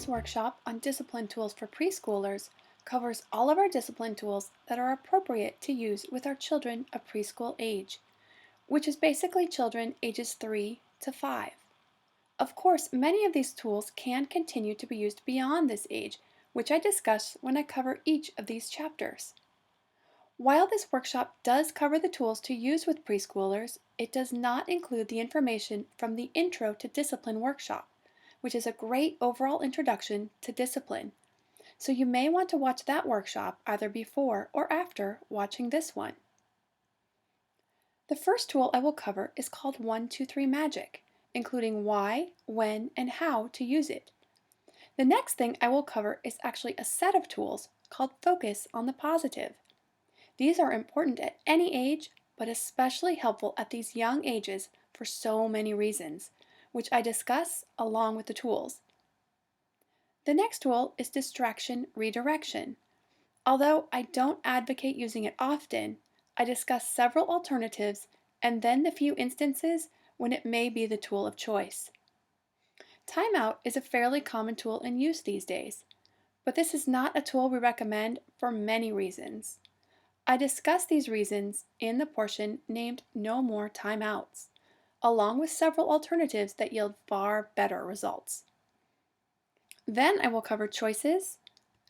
Today's workshop on discipline tools for preschoolers covers all of our discipline tools that are appropriate to use with our children of preschool age, which is basically children ages 3 to 5. Of course, many of these tools can continue to be used beyond this age, which I discuss when I cover each of these chapters. While this workshop does cover the tools to use with preschoolers, it does not include the information from the Intro to Discipline workshop, which is a great overall introduction to discipline. So you may want to watch that workshop either before or after watching this one. The first tool I will cover is called 1, 2, 3 Magic, including why, when, and how to use it. The next thing I will cover is actually a set of tools called Focus on the Positive. These are important at any age, but especially helpful at these young ages for so many reasons, which I discuss along with the tools. The next tool is Distraction Redirection. Although I don't advocate using it often, I discuss several alternatives and then the few instances when it may be the tool of choice. Timeout is a fairly common tool in use these days, but this is not a tool we recommend for many reasons. I discuss these reasons in the portion named No More Timeouts, along with several alternatives that yield far better results. Then I will cover choices,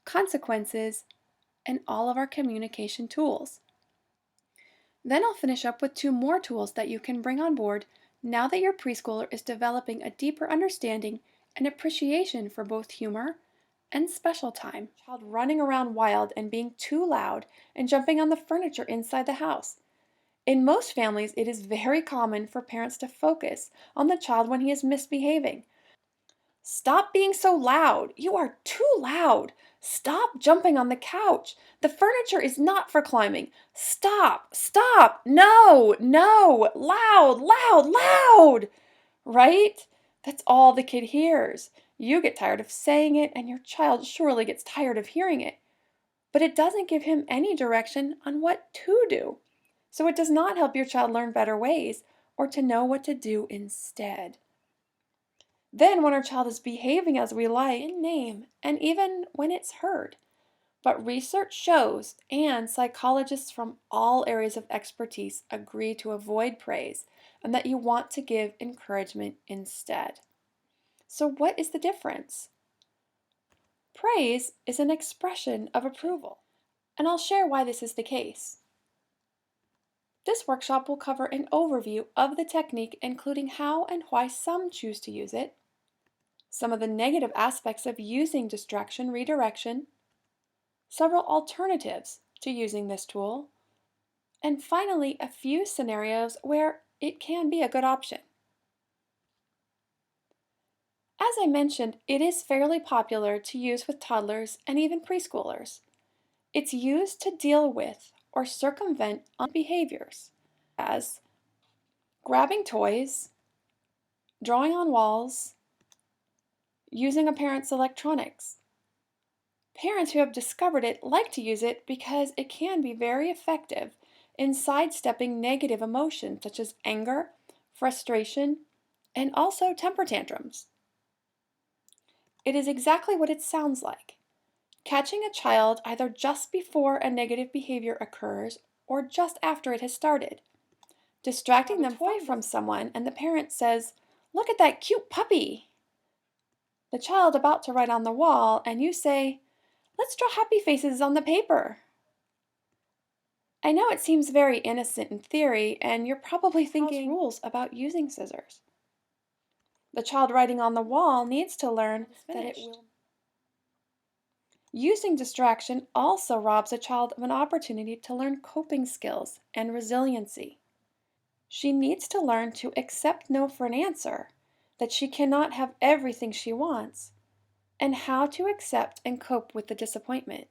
consequences, and all of our communication tools. Then I'll finish up with 2 more tools that you can bring on board now that your preschooler is developing a deeper understanding and appreciation for both humor and special time. Child running around wild and being too loud and jumping on the furniture inside the house. In most families, it is very common for parents to focus on the child when he is misbehaving. Stop being so loud. You are too loud. Stop jumping on the couch. The furniture is not for climbing. Stop, stop, no, no, loud, loud, loud. Right? That's all the kid hears. You get tired of saying it, and your child surely gets tired of hearing it. But it doesn't give him any direction on what to do. So it does not help your child learn better ways or to know what to do instead. Then when our child is behaving as we like, in name, and even when it's heard. But research shows, and psychologists from all areas of expertise agree to avoid praise and that you want to give encouragement instead. So what is the difference? Praise is an expression of approval, and I'll share why this is the case. This workshop will cover an overview of the technique, including how and why some choose to use it, some of the negative aspects of using distraction redirection, several alternatives to using this tool, and finally a few scenarios where it can be a good option. As I mentioned, it is fairly popular to use with toddlers and even preschoolers. It's used to deal with or circumvent behaviors as grabbing toys, drawing on walls, using a parent's electronics. Parents who have discovered it like to use it because it can be very effective in sidestepping negative emotions such as anger, frustration, and also temper tantrums. It is exactly what it sounds like. Catching a child either just before a negative behavior occurs or just after it has started. Distracting them away from someone and the parent says, "Look at that cute puppy." The child about to write on the wall and you say, "Let's draw happy faces on the paper." I know it seems very innocent in theory and you're probably thinking rules about using scissors. The child writing on the wall needs to learn that it will. Using distraction also robs a child of an opportunity to learn coping skills and resiliency. She needs to learn to accept no for an answer, that she cannot have everything she wants, and how to accept and cope with the disappointment.